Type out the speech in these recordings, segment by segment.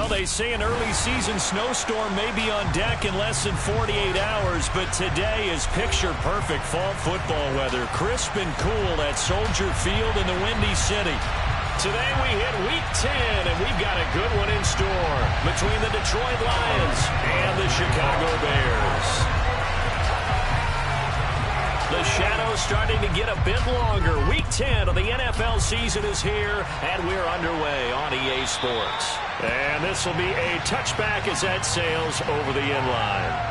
Well, they say an early season snowstorm may be on deck in less than 48 hours, but today is picture-perfect fall football weather. Crisp and cool at Soldier Field in the Windy City. Today we hit Week 10, and we've got a good one in store between the Detroit Lions and the Chicago Bears. The shadow's starting to get a bit longer. Week 10 of the NFL season is here, and we're underway on EA Sports. And this will be a touchback as that sails over the end line.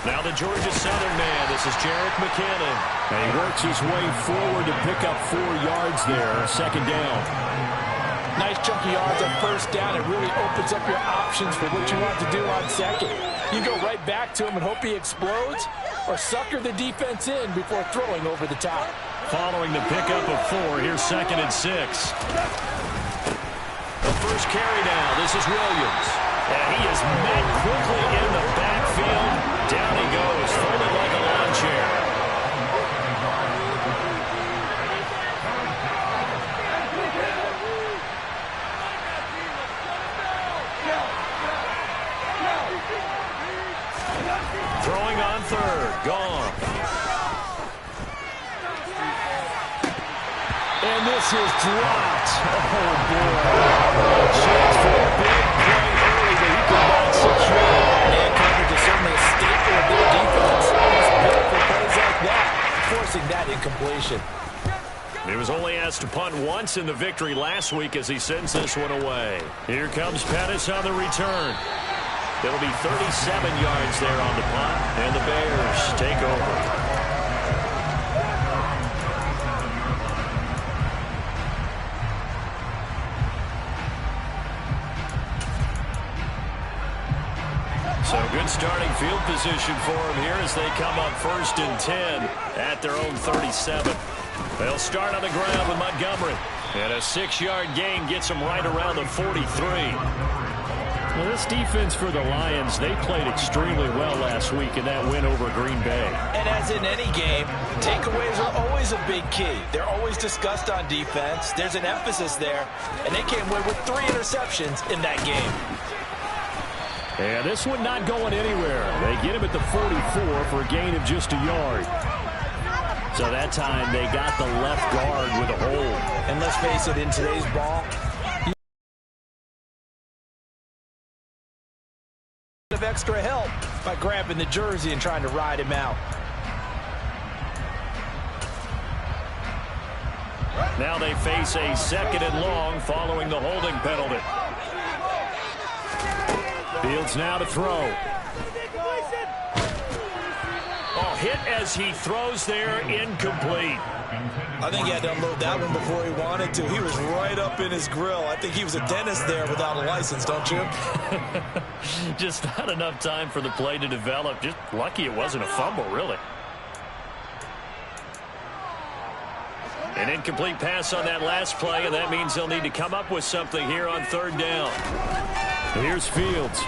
Now the Georgia Southern man, this is Jerick McKinnon. And he works his way forward to pick up 4 yards there, second down. Nice chunky yards on first down. It really opens up your options for what you want to do on second. You go right back to him and hope he explodes, or sucker the defense in before throwing over the top. Following the pickup of 4, here's 2nd and 6. The first carry now, this is Williams. And he is met quickly in the backfield. Down he goes, folded like a lawn chair. Throwing on 3rd, gone. And this is dropped. Oh, boy. A chance for a big play early, but he could not secure it. Man coverage is certainly a staple of their defense. It's built for plays like that, forcing that incompletion. He was only asked to punt once in the victory last week as he sends this one away. Here comes Pettis on the return. It'll be 37 yards there on the punt, and the Bears take over. So good starting field position for them here as they come up 1st and 10 at their own 37. They'll start on the ground with Montgomery. And a 6-yard gain gets them right around the 43. Well, this defense for the Lions, they played extremely well last week in that win over Green Bay. And as in any game, takeaways are always a big key. They're always discussed on defense. There's an emphasis there, and they came away with 3 interceptions in that game. And this one not going anywhere. They get him at the 44 for a gain of just a yard. So that time they got the left guard with a hold. And let's face it, in today's ball, of extra help by grabbing the jersey and trying to ride him out. Now they face a 2nd and long following the holding penalty. Fields now to throw. Oh, hit as he throws there, incomplete. I think he had to unload that one before he wanted to. He was right up in his grill. I think he was a dentist there without a license, don't you? Just not enough time for the play to develop. Just lucky it wasn't a fumble, really. An incomplete pass on that last play, and that means they'll need to come up with something here on 3rd down. Here's Fields.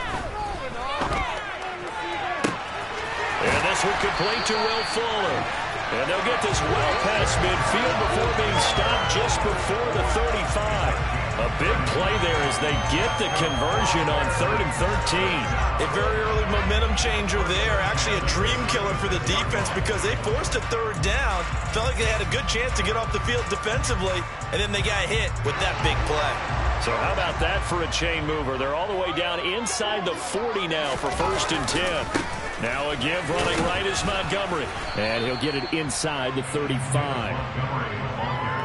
And this one complete to Will Fuller. And they'll get this well past midfield before being stopped just before the 35. A big play there as they get the conversion on 3rd and 13. A very early momentum changer there. Actually a dream killer for the defense because they forced a 3rd down. Felt like they had a good chance to get off the field defensively, and then they got hit with that big play. So how about that for a chain mover? They're all the way down inside the 40 now for 1st and 10. Now a give running right is Montgomery. And he'll get it inside the 35.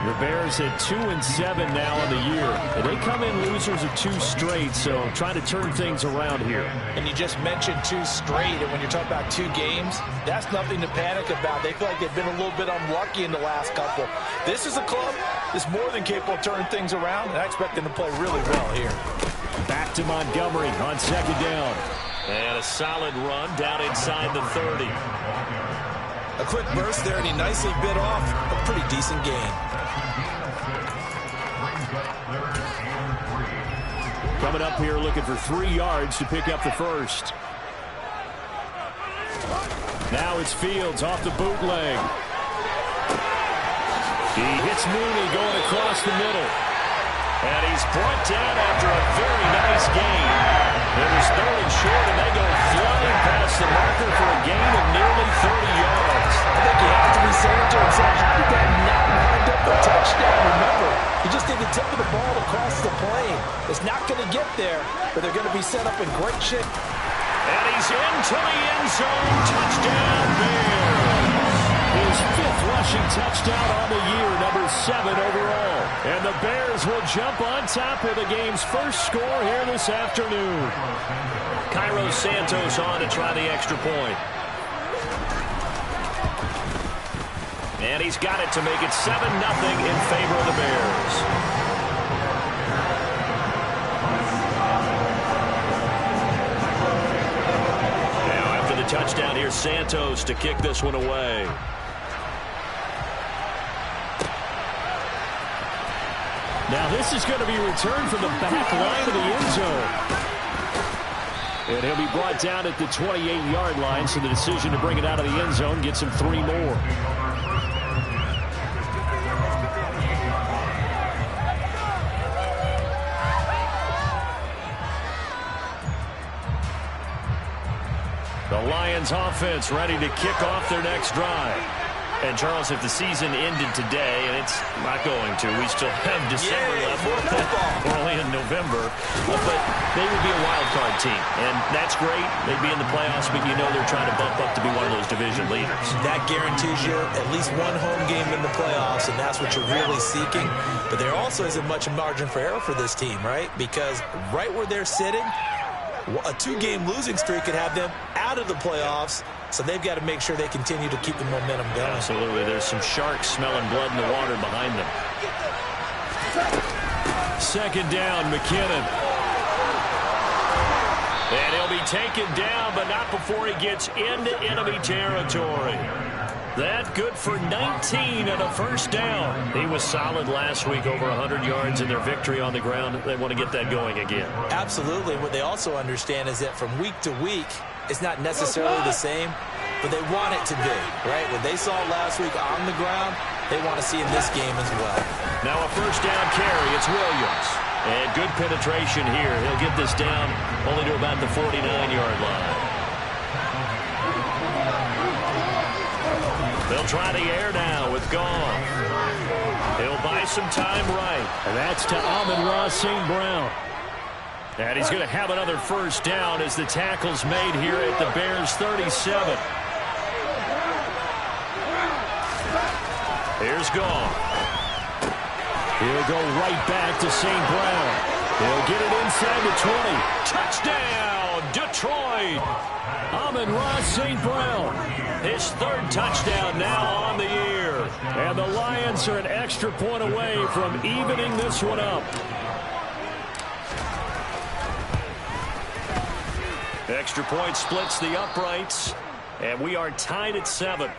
The Bears at 2-7 now on the year. They come in losers of 2 straight, so trying to turn things around here. And you just mentioned 2 straight, and when you're talking about 2 games, that's nothing to panic about. They feel like they've been a little bit unlucky in the last couple. This is a club that's more than capable of turning things around, and I expect them to play really well here. Back to Montgomery on 2nd down. And a solid run down inside the 30. A quick burst there, and he nicely bit off a pretty decent gain. Coming up here looking for 3 yards to pick up the first. Now it's Fields off the bootleg. He hits Mooney going across the middle. And he's brought down after a very nice gain. It was 3rd and short, and they go flying past the marker for a gain of nearly 30 yards. I think you have to be saying to himself, how did that not wind up a touchdown? Remember, he just did the tip of the ball across the plane. It's not going to get there, but they're going to be set up in great shape. And he's into the end zone. Touchdown, Bears. His 5th rushing touchdown on the year, number 7 overall. And the Bears will jump on top of the game's first score here this afternoon. Cairo Santos on to try the extra point. And he's got it to make it 7-0 in favor of the Bears. Now after the touchdown, here's Santos to kick this one away. Now this is going to be returned from the back line of the end zone. And he'll be brought down at the 28-yard line, so the decision to bring it out of the end zone gets him 3 more. The Lions offense ready to kick off their next drive. And, Charles, if the season ended today, and it's not going to, we still have December left. We're only in November. But they would be a wild card team. And that's great. They'd be in the playoffs, but you know they're trying to bump up to be one of those division leaders. That guarantees you at least one home game in the playoffs, and that's what you're really seeking. But there also isn't much margin for error for this team, right? Because right where they're sitting, a 2-game losing streak could have them out of the playoffs. So they've got to make sure they continue to keep the momentum going. Absolutely. There's some sharks smelling blood in the water behind them. 2nd down, McKinnon. And he'll be taken down, but not before he gets into enemy territory. That good for 19 and a first down. He was solid last week, over 100 yards in their victory on the ground. They want to get that going again. Absolutely. What they also understand is that from week to week, it's not necessarily the same, but they want it to be, right? What they saw last week on the ground, they want to see in this game as well. Now a first down carry. It's Williams. And good penetration here. He'll get this down only to about the 49-yard line. They'll try the air now with Goff. He'll buy some time right. And that's to Amon-Ra St. Brown. And he's going to have another first down as the tackle's made here at the Bears' 37. Here's Goff. He'll go right back to St. Brown. He'll get it inside the 20. Touchdown, Detroit! Amon-Ra St. Brown. His 3rd touchdown now on the year. And the Lions are an extra point away from evening this one up. Extra point splits the uprights, and we are tied at 7.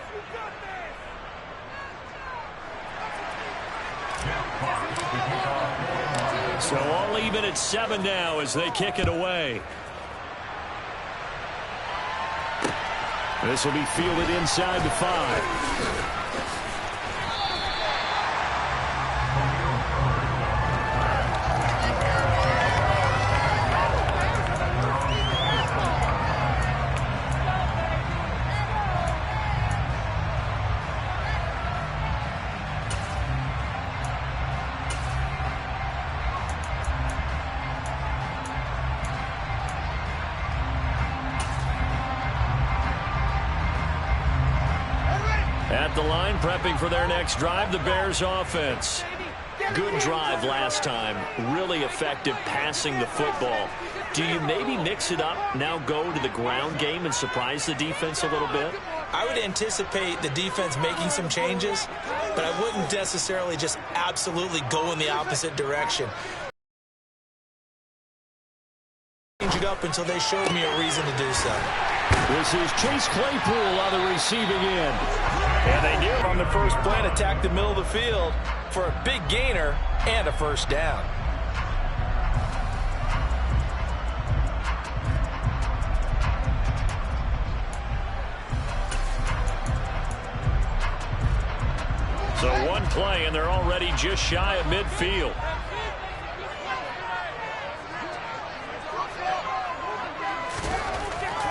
So all even at 7 now as they kick it away. This will be fielded inside the 5. At the line, prepping for their next drive, the Bears offense. Good drive last time. Really effective passing the football. Do you maybe mix it up, now go to the ground game and surprise the defense a little bit? I would anticipate the defense making some changes, but I wouldn't necessarily just absolutely go in the opposite direction. Change it up until they showed me a reason to do so. This is Chase Claypool on the receiving end. And they knew on the first play and attacked the middle of the field for a big gainer and a first down. So one play, and they're already just shy of midfield.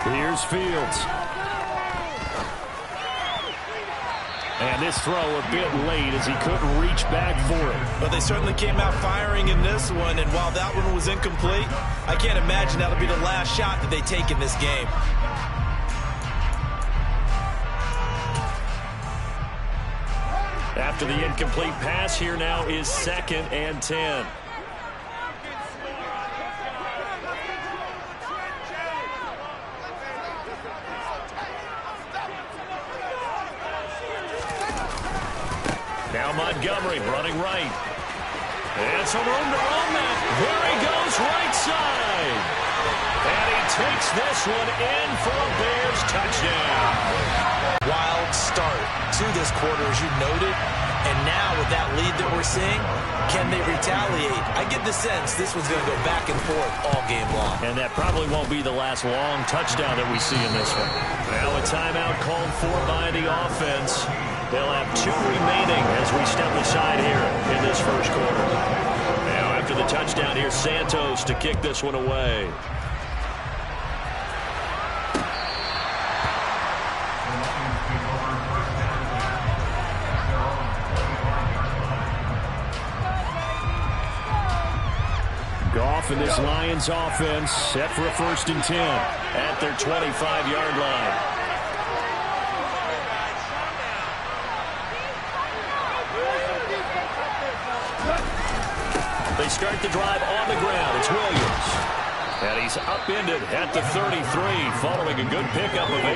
Here's Fields. And this throw a bit late as he couldn't reach back for it. But they certainly came out firing in this one, and while that one was incomplete, I can't imagine that'll be the last shot that they take in this game. After the incomplete pass, here now is 2nd and 10. Now Montgomery running right. And some room to run that. There he goes, right side. And he takes this one in for a Bears touchdown. Wild start to this quarter, as you noted. And now with that lead that we're seeing, can they retaliate? I get the sense this one's going to go back and forth all game long. And that probably won't be the last long touchdown that we see in this one. Now a timeout called for by the offense. They'll have 2 remaining as we step aside here in this first quarter. Now after the touchdown, here's Santos to kick this one away. Goff and this Lions offense set for a 1st and 10 at their 25-yard line. They start the drive on the ground. It's Williams. And he's upended at the 33 following a good pickup of 8.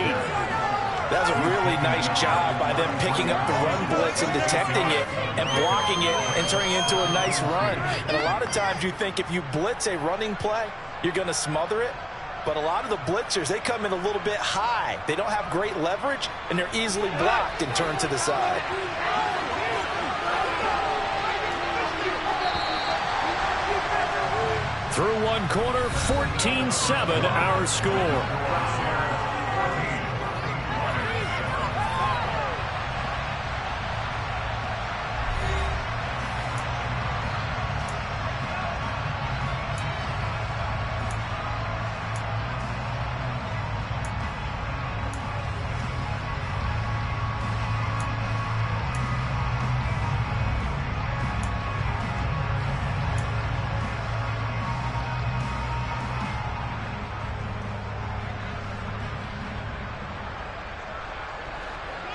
That was a really nice job by them picking up the run blitz and detecting it and blocking it and turning it into a nice run. And a lot of times you think if you blitz a running play, you're going to smother it. But a lot of the blitzers, they come in a little bit high. They don't have great leverage, and they're easily blocked and turned to the side. Through one quarter, 14-7 our score.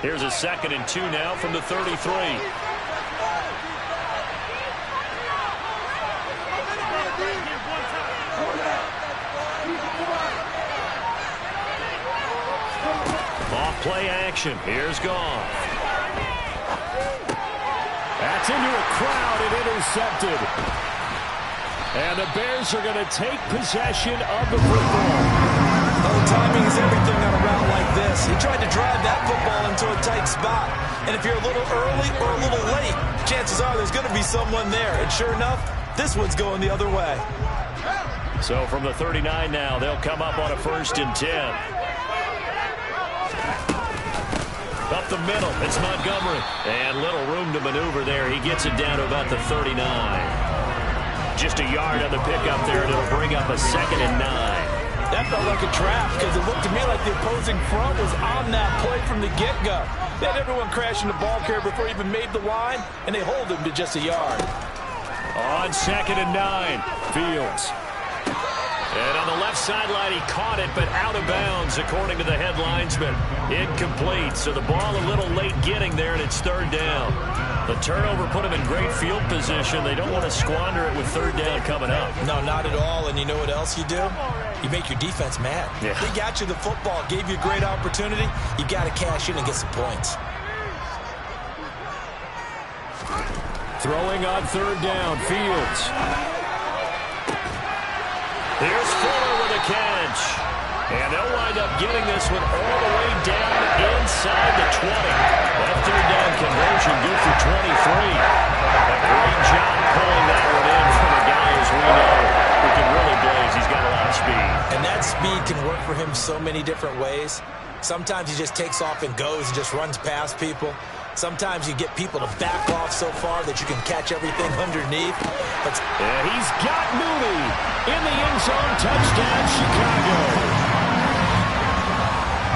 Here's a 2nd and 2 now from the 33. Off play action. Here's Goff. That's into a crowd and intercepted. And the Bears are going to take possession of the football. Oh, timing is everything on a route like this. He tried to drive that football into a tight spot. And if you're a little early or a little late, chances are there's going to be someone there. And sure enough, this one's going the other way. So from the 39 now, they'll come up on a 1st and 10. Up the middle, it's Montgomery. And little room to maneuver there. He gets it down to about the 39. Just a yard on the pickup there, and it'll bring up a 2nd and 9. That felt like a trap because it looked to me like the opposing front was on that play from the get-go. They had everyone crashing the ball carrier before he even made the line, and they hold him to just a yard. On 2nd and 9, Fields. And on the left sideline, he caught it, but out of bounds, according to the head linesman. Incomplete, so the ball a little late getting there, and it's 3rd down. The turnover put him in great field position. They don't want to squander it with 3rd down coming up. No, not at all, and you know what else you do? You make your defense mad. Yeah. They got you the football, gave you a great opportunity. You got to cash in and get some points. Throwing on 3rd down, Fields. Here's Fuller with a catch. And they'll wind up getting this one all the way down inside the 20. That third down conversion good for 23. A great job pulling that one in from a guy, as we know, who can really blaze. He's got a lot of speed. And that speed can work for him so many different ways. Sometimes he just takes off and goes and just runs past people. Sometimes you get people to back off so far that you can catch everything underneath. And he's got Mooney in the end zone. Touchdown, Chicago.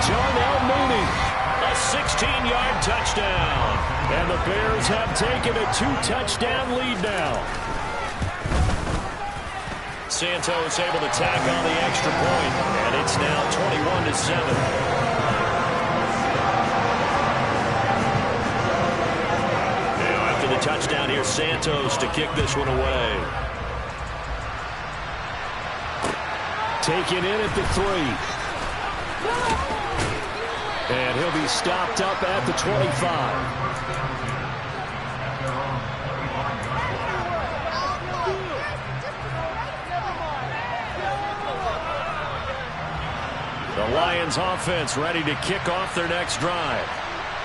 Darnell Mooney, a 16-yard touchdown. And the Bears have taken a 2-touchdown lead now. Santos able to tack on the extra point, and it's now 21-7. The touchdown here, Santos to kick this one away. Taken in at the 3. And he'll be stopped up at the 25. The Lions offense ready to kick off their next drive.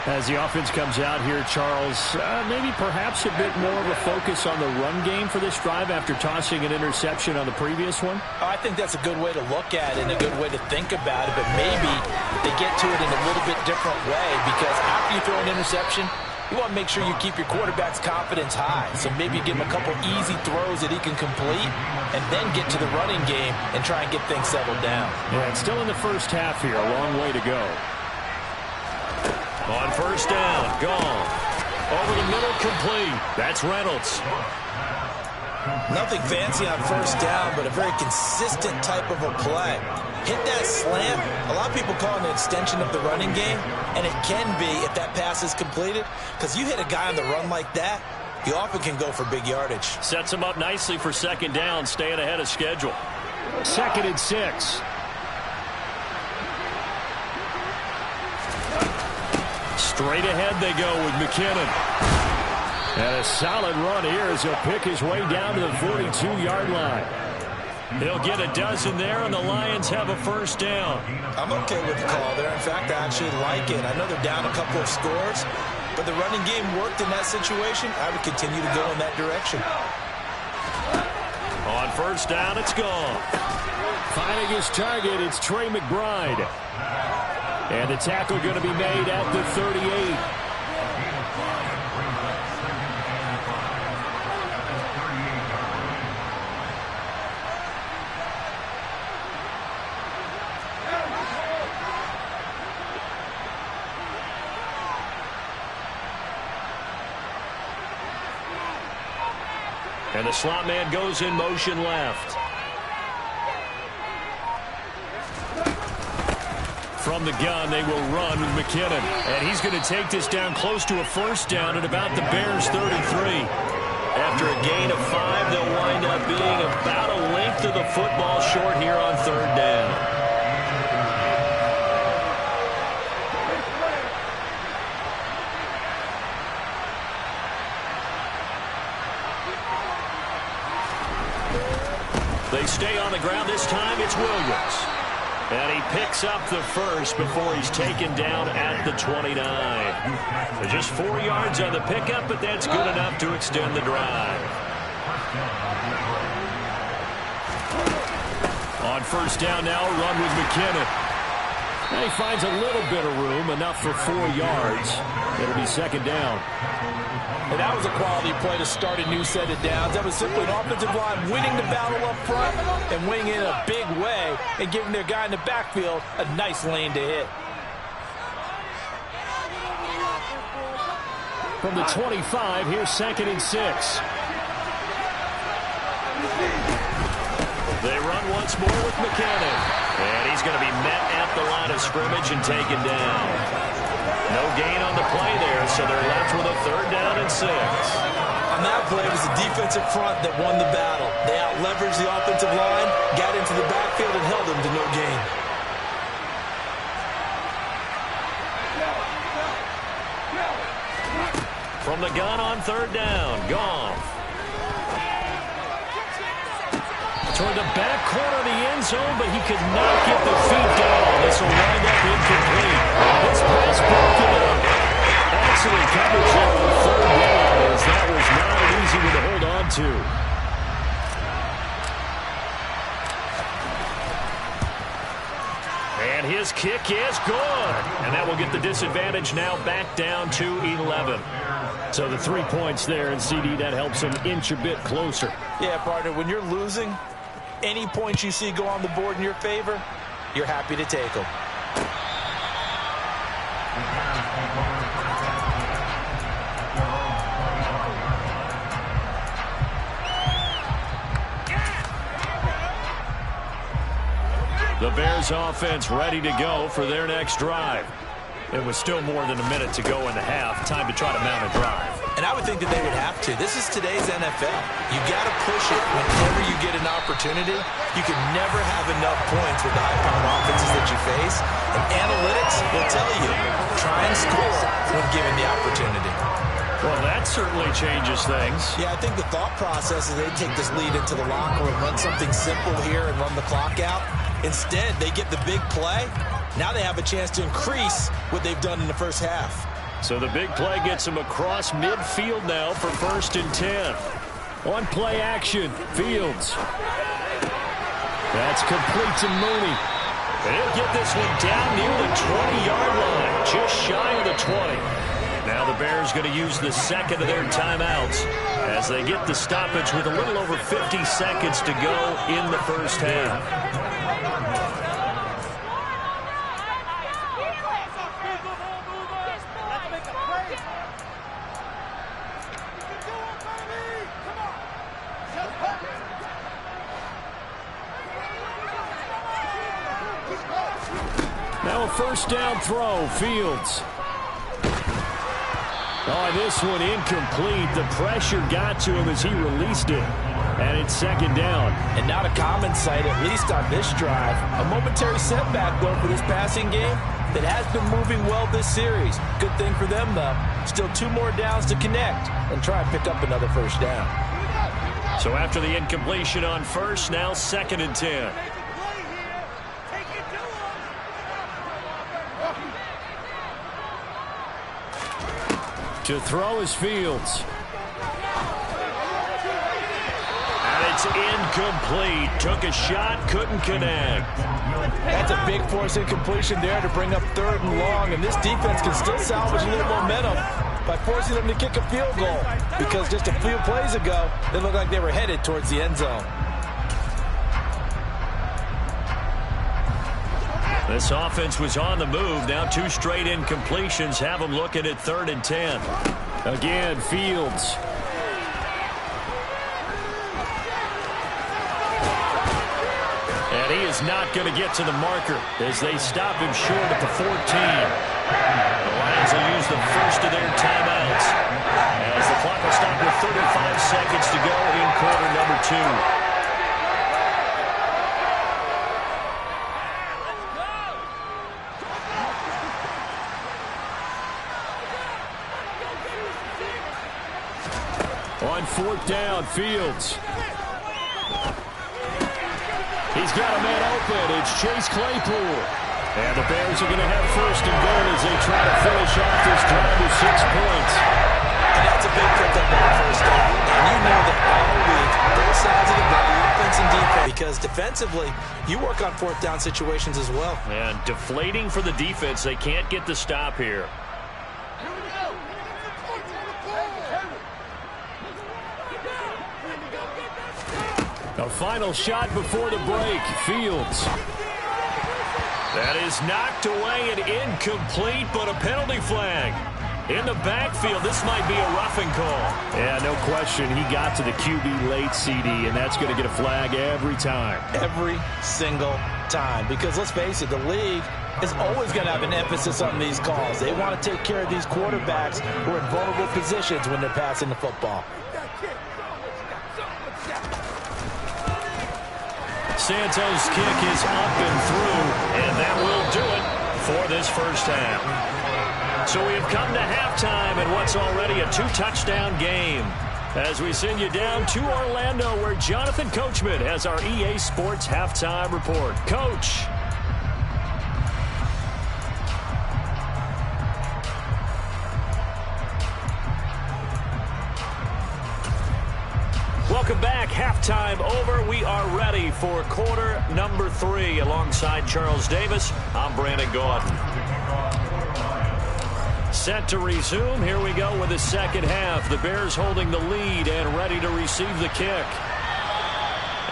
As the offense comes out here, Charles, maybe perhaps a bit more of a focus on the run game for this drive after tossing an interception on the previous one? I think that's a good way to look at it and a good way to think about it, but maybe they get to it in a little bit different way, because after you throw an interception, you want to make sure you keep your quarterback's confidence high. So maybe give him a couple easy throws that he can complete and then get to the running game and try and get things settled down. Yeah, it's still in the first half here, a long way to go. On first down, gone. Over the middle, complete. That's Reynolds. Nothing fancy on first down, but a very consistent type of a play. Hit that slant. A lot of people call it an extension of the running game, and it can be if that pass is completed, because you hit a guy on the run like that, you often can go for big yardage. Sets him up nicely for second down, staying ahead of schedule. 2nd and 6. Straight ahead they go with McKinnon. And a solid run here as he'll pick his way down to the 42-yard line. He'll get a dozen there, and the Lions have a first down. I'm okay with the call there. In fact, I actually like it. I know they're down a couple of scores, but the running game worked in that situation. I would continue to go in that direction. On first down, it's gone. Finding his target, it's Trey McBride. And the tackle going to be made at the 38. And the slot man goes in motion left. From the gun, they will run with McKinnon. And he's going to take this down close to a first down at about the Bears' 33. After a gain of 5, they'll wind up being about a length of the football short here on third down. They stay on the ground. This time it's Williams. And he picks up the first before he's taken down at the 29. So just 4 yards on the pickup, but that's good enough to extend the drive. On first down now, a run with McKinnon. And he finds a little bit of room, enough for 4 yards. It'll be second down. And that was a quality play to start a new set of downs. That was simply an offensive line winning the battle up front and winning it in a big way and giving their guy in the backfield a nice lane to hit. From the 25, here's 2nd and 6. They run once more with McKinnon. And he's going to be met at the line of scrimmage and taken down. No gain on the play there, so they're left with a third down and 6. On that play, it was the defensive front that won the battle. They out-leveraged the offensive line, got into the backfield, and held them to no gain. From the gun on third down, Goff. Toward the back corner of the end zone, but he could not get the feet down. This will wind up incomplete. This pass broken up. Excellent coverage there on third down, as that was not an easy one to hold on to. And his kick is good. And that will get the disadvantage now back down to 11. So the 3 points there, and CD, that helps him inch a bit closer. Yeah, partner, when you're losing, any points you see go on the board in your favor, you're happy to take them. The Bears offense ready to go for their next drive. It was still more than a minute to go in the half. Time to try to mount a drive. And I would think that they would have to. This is today's NFL. You got to push it whenever you get an opportunity. You can never have enough points with the high-powered offenses that you face. And analytics will tell you, try and score when given the opportunity. Well, that certainly changes things. Yeah, I think the thought process is they take this lead into the locker room, run something simple here and run the clock out. Instead, they get the big play. Now they have a chance to increase what they've done in the first half. So the big play gets them across midfield now for 1st and 10. On play action, Fields. That's complete to Mooney. And he'll get this one down near the 20-yard line, just shy of the 20. Now the Bears going to use the second of their timeouts as they get the stoppage with a little over 50 seconds to go in the first half. Now a first down throw, Fields. Oh, this one incomplete. The pressure got to him as he released it. And it's second down. And not a common sight, at least on this drive. A momentary setback, though, for this passing game that has been moving well this series. Good thing for them, though. Still 2 more downs to connect and try and pick up another first down. So after the incompletion on first, now 2nd and 10. To throw is Fields. And it's incomplete. Took a shot, couldn't connect. That's a big force incompletion there to bring up 3rd and long, and this defense can still salvage a little momentum by forcing them to kick a field goal, because just a few plays ago, they looked like they were headed towards the end zone. This offense was on the move. Now 2 straight incompletions have them looking at 3rd and 10. Again, Fields. And he is not going to get to the marker as they stop him short at the 14. The Lions will use the first of their timeouts as the clock will stop with 35 seconds to go in quarter number 2. On 4th down, Fields. He's got a man open. It's Chase Claypool. And the Bears are going to have 1st and goal as they try to finish off this drive with 6 points. And that's a big pickup on the first down. And you know that all week, both sides of the ball, offense and defense, because defensively, you work on 4th down situations as well. And deflating for the defense. They can't get the stop here. A final shot before the break. Fields. That is knocked away and incomplete, but a penalty flag. In the backfield, this might be a roughing call. Yeah, no question. He got to the QB late, CD, and that's going to get a flag every time. Every single time. Because let's face it, the league is always going to have an emphasis on these calls. They want to take care of these quarterbacks who are in vulnerable positions when they're passing the football. Santos' kick is up and through, and that will do it for this first half. So we have come to halftime in what's already a 2-touchdown game. As we send you down to Orlando, where Jonathan Coachman has our EA Sports Halftime Report. Coach. Welcome back. Halftime over. We are ready for quarter number 3. Alongside Charles Davis, I'm Brandon Gordon. Set to resume. Here we go with the second half. The Bears holding the lead and ready to receive the kick.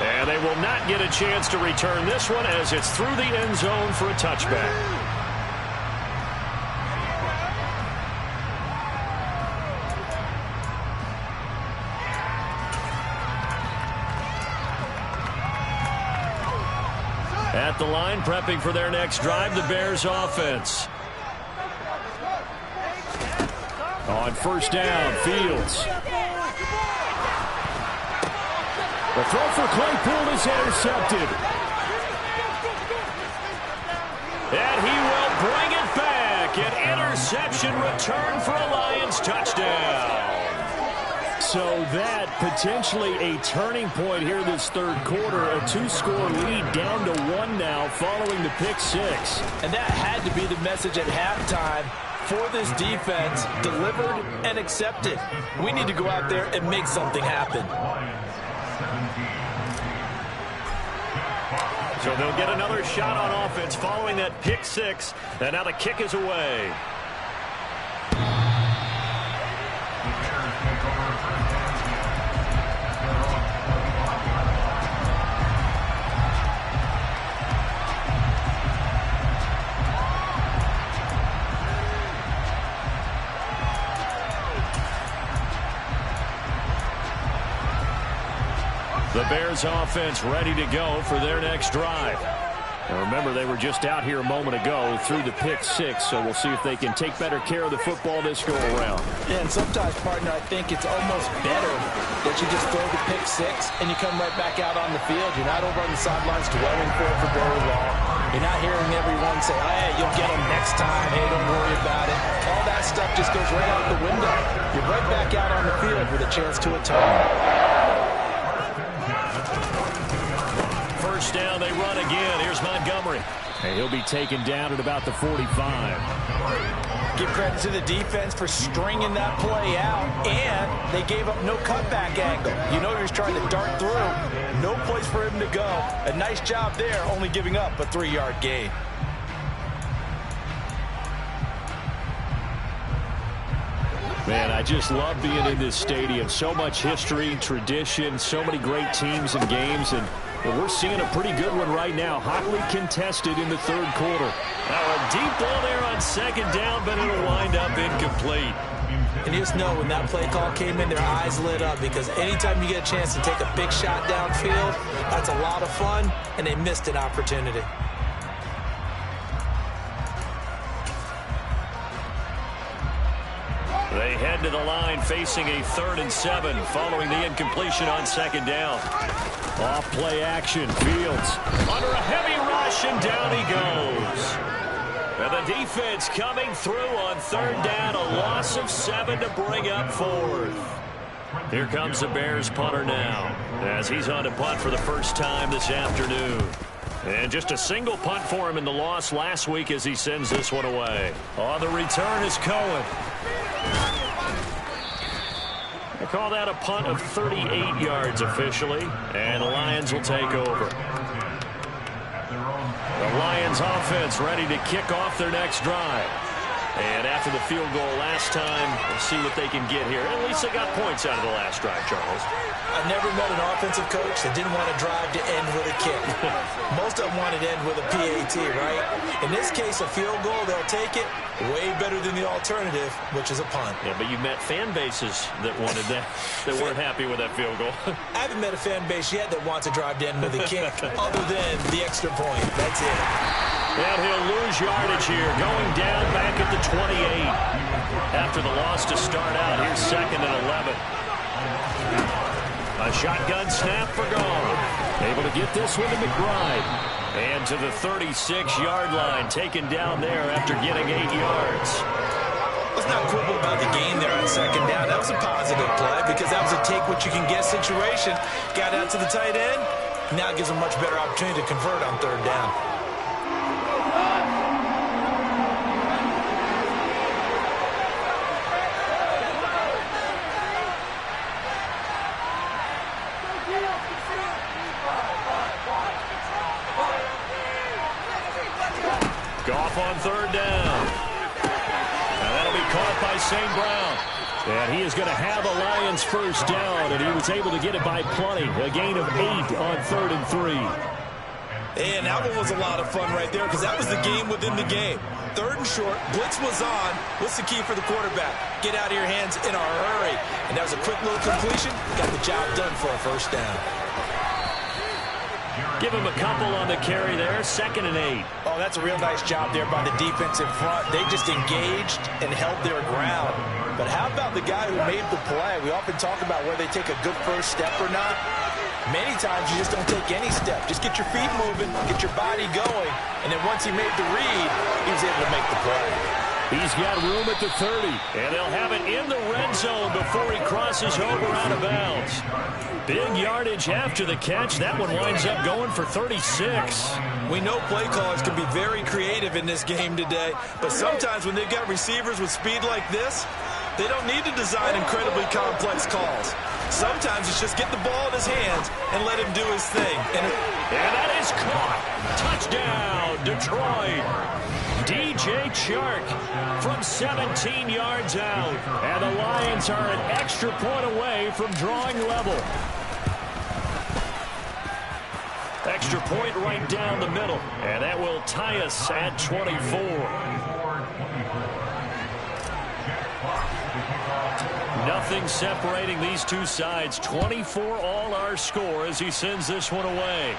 And they will not get a chance to return this one as it's through the end zone for a touchback. At the line, prepping for their next drive, the Bears offense. On first down, Fields. The throw for Claypool is intercepted. And he will bring it back. An interception return for a Lions touchdown. So that potentially a turning point here this third quarter. A 2-score lead down to 1 now following the pick 6. And that had to be the message at halftime for this defense. Delivered and accepted. We need to go out there and make something happen. So they'll get another shot on offense following that pick 6. And now the kick is away. The Bears offense ready to go for their next drive. Now remember, they were just out here a moment ago through the pick 6, so we'll see if they can take better care of the football this go around. Yeah, and sometimes, partner, I think it's almost better that you just throw the pick 6 and you come right back out on the field. You're not over on the sidelines dwelling for very long. You're not hearing everyone say, oh, hey, you'll get them next time. Hey, don't worry about it. All that stuff just goes right out the window. You're right back out on the field with a chance to atone. First down, they run again. Here's Montgomery. And he'll be taken down at about the 45. Give credit to the defense for stringing that play out, and they gave up no cutback angle. You know he was trying to dart through. No place for him to go. A nice job there, only giving up a 3-yard gain. Man, I just love being in this stadium. So much history, tradition, so many great teams and games, and we're seeing a pretty good one right now. Hotly contested in the third quarter. Now a deep ball there on second down, but it'll wind up incomplete. And you just know when that play call came in, their eyes lit up, because anytime you get a chance to take a big shot downfield, that's a lot of fun, and they missed an opportunity. They head to the line facing a 3rd and 7 following the incompletion on second down. Off play action. Fields under a heavy rush, and down he goes. And the defense coming through on 3rd down. A loss of 7 to bring up 4th. Here comes the Bears punter now as he's on to punt for the first time this afternoon. And just a single punt for him in the loss last week as he sends this one away. On the return is Cohen. They call that a punt of 38 yards officially, and the Lions will take over. The Lions offense ready to kick off their next drive. And after the field goal last time, we'll see what they can get here. At least they got points out of the last drive, Charles. I've never met an offensive coach that didn't want to drive to end with a kick. Most of them wanted to end with a PAT, right? In this case, a field goal, they'll take it. Way better than the alternative, which is a punt. Yeah, but you met fan bases that wanted that, that weren't happy with that field goal. I haven't met a fan base yet that wants to drive to end with a kick, other than the extra point. That's it. And he'll lose yardage here, going down back at the 28. After the loss to start out, here's 2nd and 11. A shotgun snap for Gone. Able to get this one to McBride. And to the 36-yard line, taken down there after getting 8 yards. Let's not quibble about the game there on second down. That was a positive play because that was a take-what-you-can-get situation. Got out to the tight end. Now gives them much better opportunity to convert on third down. Goff on third down. And that'll be caught by St. Brown. And he is going to have a Lions first down, and he was able to get it by plenty. A gain of 8 on 3rd and 3. And that one was a lot of fun right there because that was the game within the game. 3rd and short, blitz was on. What's the key for the quarterback? Get out of your hands in a hurry. And that was a quick little completion. Got the job done for a first down. Give him a couple on the carry there. 2nd and 8. Oh, that's a real nice job there by the defense in front. They just engaged and held their ground. But how about the guy who made the play? We often talk about whether they take a good first step or not. Many times you just don't take any step. Just get your feet moving, get your body going, and then once he made the read, he was able to make the play. He's got room at the 30, and they'll have it in the red zone before he crosses over out of bounds. Big yardage after the catch. That one winds up going for 36. We know play callers can be very creative in this game today, but sometimes when they've got receivers with speed like this, they don't need to design incredibly complex calls. Sometimes it's just get the ball in his hands and let him do his thing. And that is caught. Touchdown, Detroit. DJ Chark from 17 yards out. And the Lions are an extra point away from drawing level. Extra point right down the middle. And that will tie us at 24. Nothing separating these two sides. 24 all our score as he sends this one away.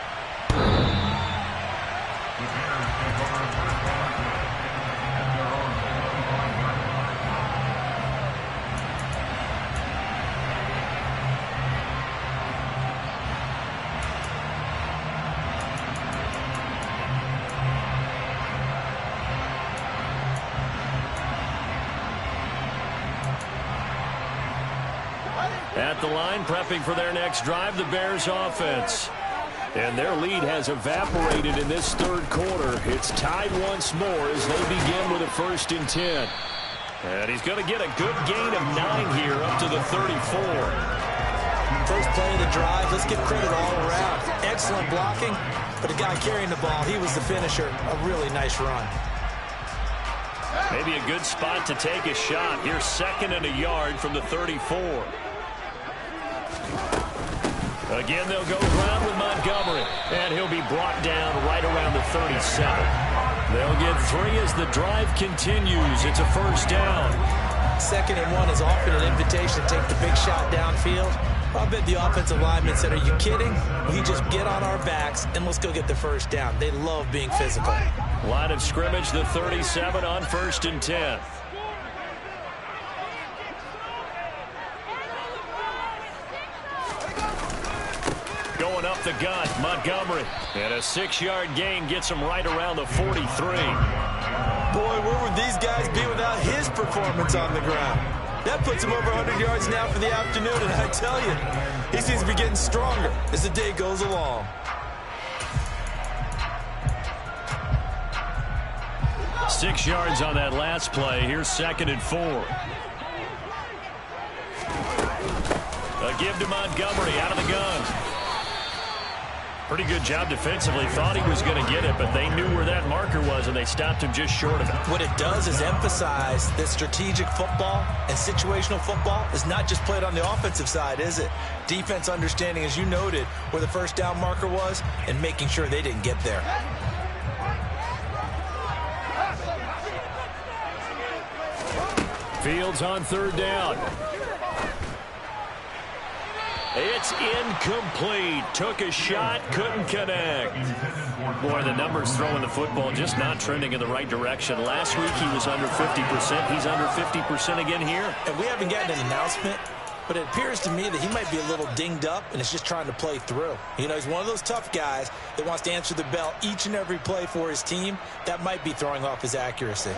At the line, prepping for their next drive, the Bears offense. And their lead has evaporated in this 3rd quarter. It's tied once more as they begin with a 1st and 10. And he's going to get a good gain of 9 here up to the 34. First play of the drive, let's give credit all around. Excellent blocking, but the guy carrying the ball, he was the finisher. A really nice run. Maybe a good spot to take a shot. Here's 2nd and a yard from the 34. Again, they'll go ground with Montgomery, and he'll be brought down right around the 37. They'll get 3 as the drive continues. It's a first down. 2nd and 1 is often an invitation to take the big shot downfield. I bet the offensive lineman said, are you kidding? We just get on our backs, and let's go get the first down. They love being physical. Line of scrimmage, the 37 on 1st and 10. Going up the gut, Montgomery. And a 6-yard gain gets him right around the 43. Boy, where would these guys be without his performance on the ground? That puts him over 100 yards now for the afternoon, and I tell you, he seems to be getting stronger as the day goes along. Six yards on that last play. Here's 2nd and 4. A give to Montgomery out of the gun. Pretty good job defensively. Thought he was going to get it, but they knew where that marker was, and they stopped him just short of it. What it does is emphasize that strategic football and situational football is not just played on the offensive side, is it? Defense understanding, as you noted, where the first down marker was and making sure they didn't get there. Fields on 3rd down. It's incomplete. Took a shot, couldn't connect. Boy, the numbers throwing the football just not trending in the right direction. Last week he was under 50%. He's under 50% again here. And we haven't gotten an announcement, but it appears to me that he might be a little dinged up and is just trying to play through. You know, he's one of those tough guys that wants to answer the bell each and every play for his team. That might be throwing off his accuracy.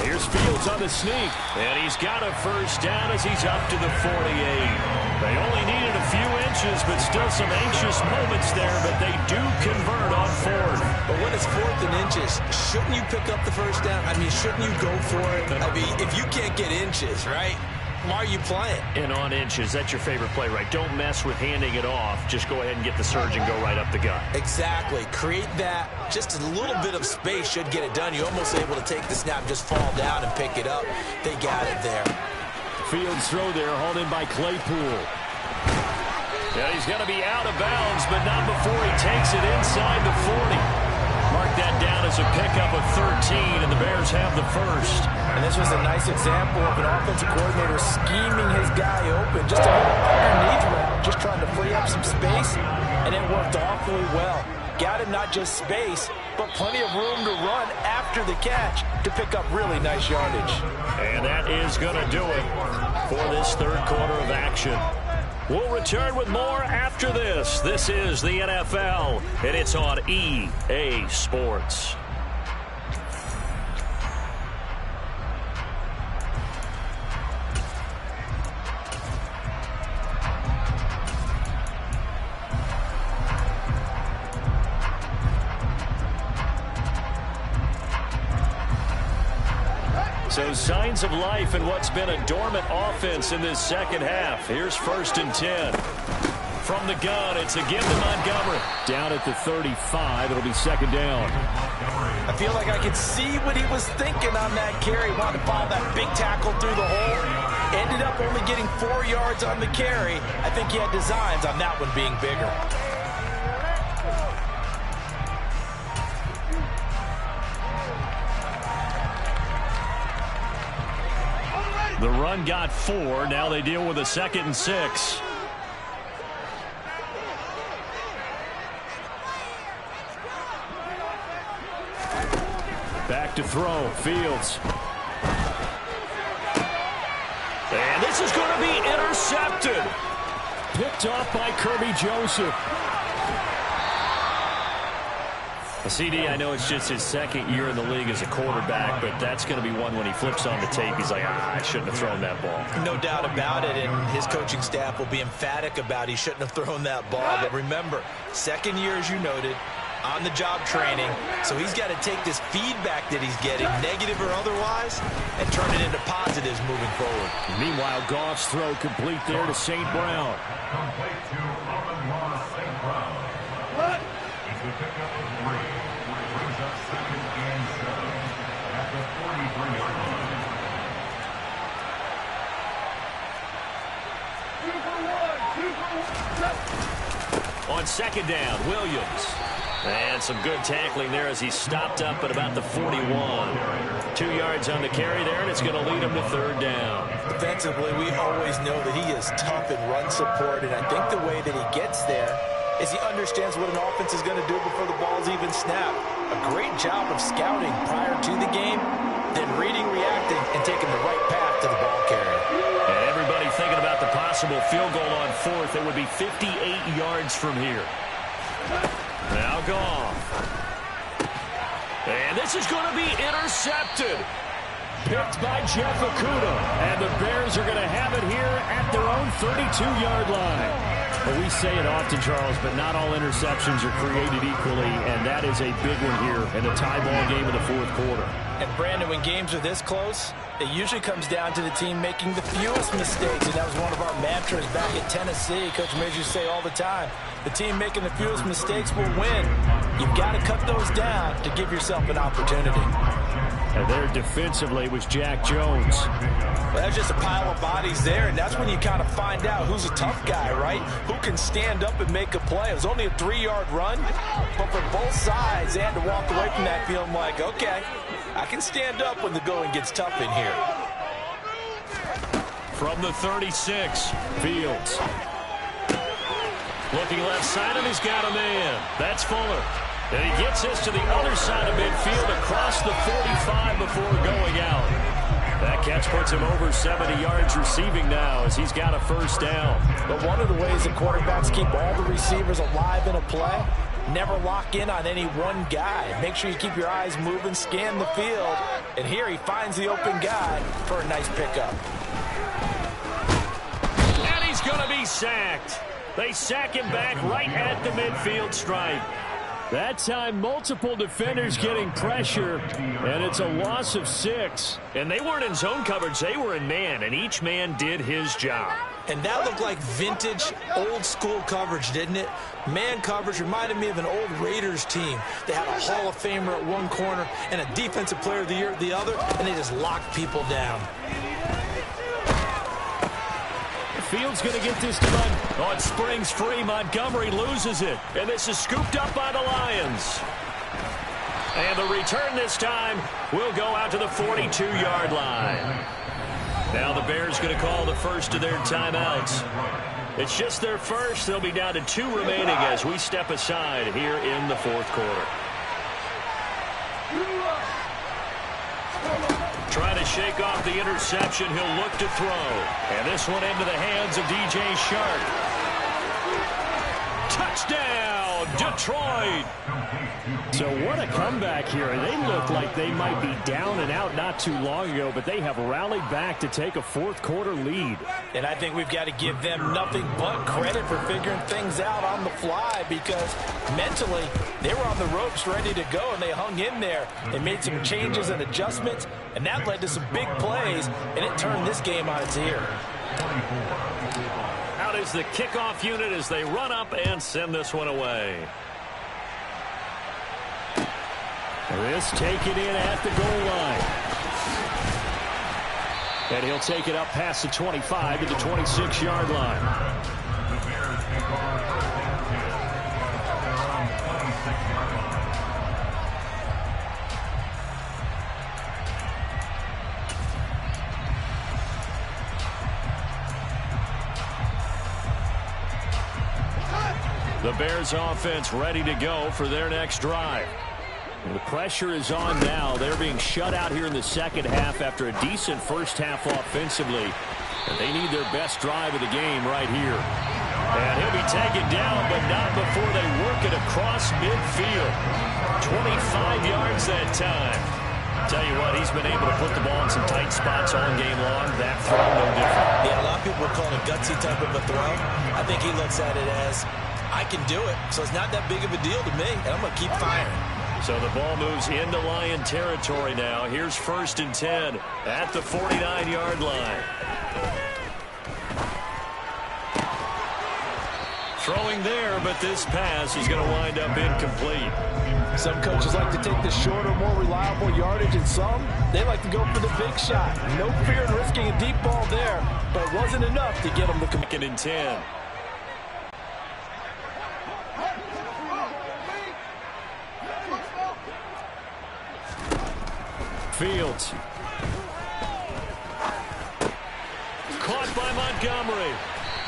Here's Fields on the sneak, and he's got a first down as he's up to the 48. They only needed a few inches, but still some anxious moments there, but they do convert on fourth. But when it's 4th and inches, shouldn't you pick up the first down? I mean, shouldn't you go for it? I mean, if you can't get inches, right? Why are you playing? And on inches, that's your favorite play, right? Don't mess with handing it off. Just go ahead and get the surge and go right up the gut. Exactly. Create that. Just a little bit of space should get it done. You're almost able to take the snap, just fall down and pick it up. They got it there. Fields throw there, hauled in by Claypool. Yeah, he's going to be out of bounds, but not before he takes it inside the 40. Mark that down as a pickup of 13, and the Bears have the first. And this was a nice example of an offensive coordinator scheming his guy open. Just a little underneath route, just trying to free up some space, and it worked awfully well. Got him not just space, but plenty of room to run after the catch to pick up really nice yardage. And that is going to do it for this third quarter of action. We'll return with more after this. This is the NFL, and it's on EA Sports. So signs of life in what's been a dormant offense in this second half. Here's 1st and 10. From the gun, it's again to Montgomery. Down at the 35, it'll be 2nd down. I feel like I could see what he was thinking on that carry. Wanted to follow that big tackle through the hole. Ended up only getting 4 yards on the carry. I think he had designs on that one being bigger. The run got 4. Now they deal with a 2nd and 6. Back to throw. Fields. And this is going to be intercepted. Picked off by Kirby Joseph. CD, I know it's just his 2nd year in the league as a quarterback, but that's going to be one when he flips on the tape. He's like, I shouldn't have thrown that ball. No doubt about it, and his coaching staff will be emphatic about he shouldn't have thrown that ball. But remember, 2nd year, as you noted, on-the-job training, so he's got to take this feedback that he's getting, negative or otherwise, and turn it into positives moving forward. Meanwhile, Goff's throw complete there to St. Brown. Complete to Amon-Ra St. Brown. What? He's the pickup of 3. Brings up 2nd and 7 at the 43-yard line. On 2nd down, Williams. And some good tackling there as he stopped up at about the 41. 2 yards on the carry there, and it's going to lead him to 3rd down. Defensively, we always know that he is tough in run support, and I think the way that he gets there is he understands what an offense is going to do before the ball's even snapped. A great job of scouting prior to the game, then reading, reacting, and taking the right path to the ball carrier. And everybody thinking about the possible field goal on 4th. It would be 58 yards from here. Now Goff. And this is going to be intercepted. Picked by Jeff Okudah. And the Bears are going to have it here at their own 32-yard line. Well, we say it often, Charles, but not all interceptions are created equally, and that is a big one here in the tie ball game of the 4th quarter. And, Brandon, when games are this close, it usually comes down to the team making the fewest mistakes, and that was one of our mantras back at Tennessee. Coach Major used to say all the time, the team making the fewest mistakes will win. You've got to cut those down to give yourself an opportunity. And there defensively was Jack Jones. Well, that's just a pile of bodies there, and that's when you kind of find out who's a tough guy, right? Who can stand up and make a play. It was only a 3-yard run, but for both sides, they had to walk away from that feeling like, okay, I can stand up when the going gets tough in here. From the 36, Fields. Looking left side, and he's got a man. That's Fuller. And he gets this to the other side of midfield across the 45 before going out. That catch puts him over 70 yards receiving now as he's got a 1st down. But one of the ways that quarterbacks keep all the receivers alive in a play never lock in on any one guy. Make sure you keep your eyes moving, scan the field, and here he finds the open guy for a nice pickup. And he's going to be sacked. They sack him back right at the midfield stripe. That time, multiple defenders getting pressure, and it's a loss of 6. And they weren't in zone coverage. They were in man, and each man did his job. And that looked like vintage, old-school coverage, didn't it? Man coverage reminded me of an old Raiders team. They had a Hall of Famer at one corner and a Defensive Player of the Year at the other, and they just locked people down. Fields going to get this to Bud. Oh, it springs free. Montgomery loses it. And this is scooped up by the Lions. And the return this time will go out to the 42-yard line. Now the Bears going to call the first of their timeouts. It's just their first. They'll be down to 2 remaining as we step aside here in the fourth quarter. Trying to shake off the interception. He'll look to throw. And this one into the hands of DJ Shark. Touchdown, Detroit. So what a comeback here. They look like they might be down and out not too long ago, but they have rallied back to take a fourth quarter lead. And I think we've got to give them nothing but credit for figuring things out on the fly, because mentally they were on the ropes ready to go, and they hung in there. They made some changes and adjustments, and that led to some big plays, and it turned this game on its ear. Out is the kickoff unit as they run up and send this one away. This taken in at the goal line. And he'll take it up past the 25 to the 26-yard line. The Bears take over first and 10 at their own 26-yard line. The Bears offense ready to go for their next drive. The pressure is on now. They're being shut out here in the second half after a decent first half offensively. And they need their best drive of the game right here. And he'll be taken down, but not before they work it across midfield. 25 yards that time. Tell you what, he's been able to put the ball in some tight spots all game long. That throw, no different. Yeah, a lot of people would call it a gutsy type of a throw. I think he looks at it as, I can do it, so it's not that big of a deal to me, and I'm going to keep firing. So the ball moves into Lion territory now. Here's 1st and 10 at the 49-yard line. Throwing there, but this pass is going to wind up incomplete. Some coaches like to take the shorter, more reliable yardage, and some, they like to go for the big shot. No fear in risking a deep ball there, but it wasn't enough to get them to come. 2nd and 10. Fields. Caught by Montgomery.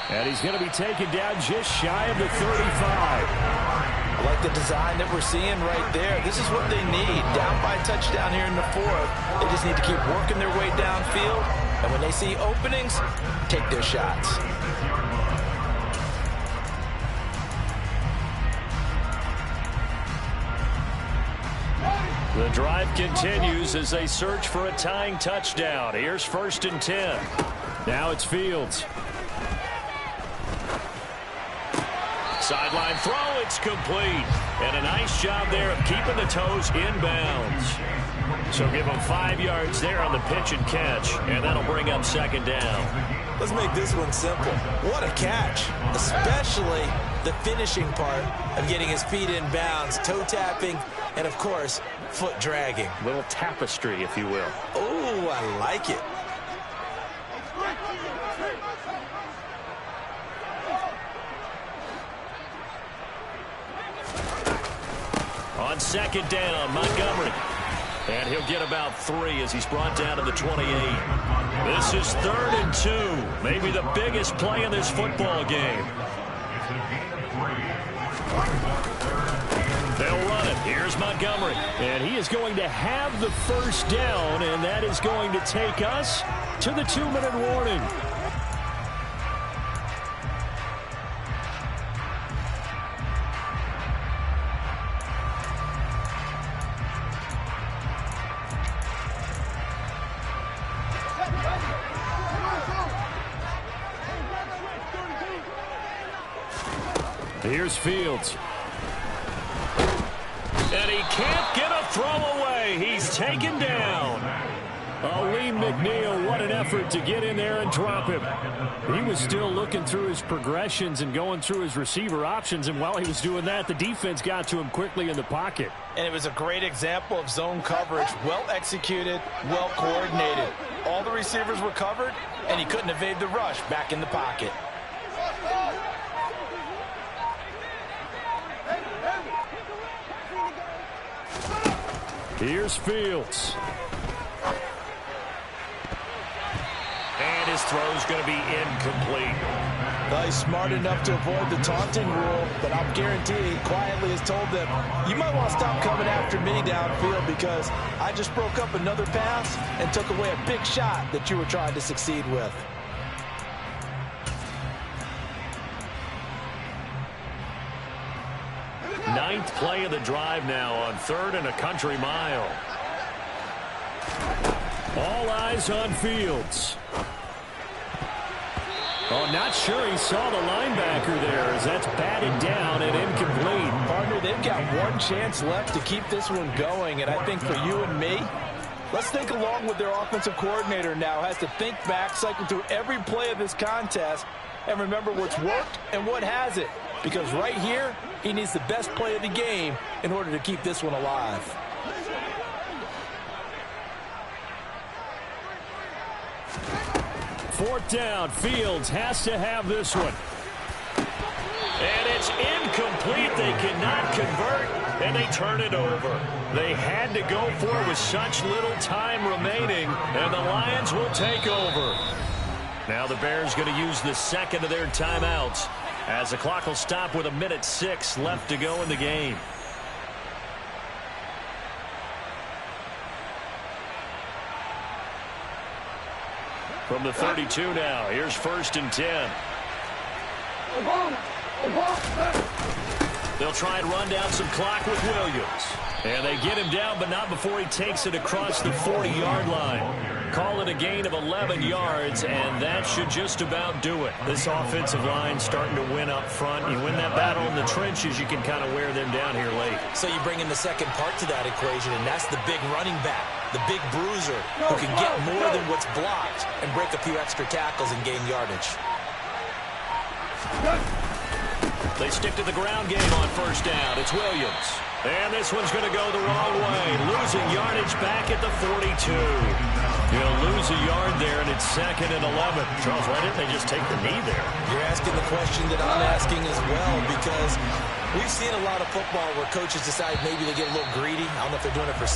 And he's going to be taken down just shy of the 35. I like the design that we're seeing right there. This is what they need. Down by a touchdown here in the fourth. They just need to keep working their way downfield. And when they see openings, take their shots. The drive continues as they search for a tying touchdown. Here's 1st and 10. Now it's Fields. Sideline throw, it's complete. And a nice job there of keeping the toes in bounds. So give them 5 yards there on the pitch and catch, and that'll bring up 2nd down. Let's make this one simple. What a catch, especially the finishing part of getting his feet in bounds, toe tapping, and of course, foot dragging. Little tapestry, if you will. Oh, I like it. On 2nd down, Montgomery. And he'll get about 3 as he's brought down to the 28. This is 3rd and 2. Maybe the biggest play in this football game. They'll run it. Here's Montgomery. And he is going to have the first down, and that is going to take us to the 2-minute warning. Here's Fields. And he can't get a throw away. He's taken down. Lee McNeil, what an effort to get in there and drop him. He was still looking through his progressions and going through his receiver options, and while he was doing that, the defense got to him quickly in the pocket. And it was a great example of zone coverage, well executed, well coordinated. All the receivers were covered, and he couldn't evade the rush back in the pocket. Here's Fields. And his throw's going to be incomplete. Well, he's smart enough to avoid the taunting rule, but I'm guaranteeing he quietly has told them, you might want to stop coming after me downfield because I just broke up another pass and took away a big shot that you were trying to succeed with. Ninth play of the drive now on 3rd and a country mile. All eyes on Fields. Oh, not sure he saw the linebacker there as that's batted down and incomplete. Partner, they've got one chance left to keep this one going, and I think for you and me, let's think along with their offensive coordinator now. Has to think back, cycle through every play of this contest, and remember what's worked and what hasn't. Because right here, he needs the best play of the game in order to keep this one alive. Fourth down, Fields has to have this one. And it's incomplete. They cannot convert, and they turn it over. They had to go for it with such little time remaining, and the Lions will take over. Now the Bears going to use the second of their timeouts as the clock will stop with 1:06 left to go in the game. From the 32 now, here's 1st and 10. They'll try and run down some clock with Williams. And they get him down, but not before he takes it across the 40-yard line. Call it a gain of 11 yards, and that should just about do it. This offensive line starting to win up front. You win that battle in the trenches, you can kind of wear them down here late. So you bring in the second part to that equation, and that's the big running back, the big bruiser, who can get more than what's blocked and break a few extra tackles and gain yardage. They stick to the ground game on 1st down. It's Williams. And this one's going to go the wrong way. Losing yardage back at the 42. You'll lose a yard there, and it's 2nd and 11. Charles, why didn't they just take the knee there? You're asking the question that I'm asking as well, because we've seen a lot of football where coaches decide maybe they get a little greedy. I don't know if they're doing it for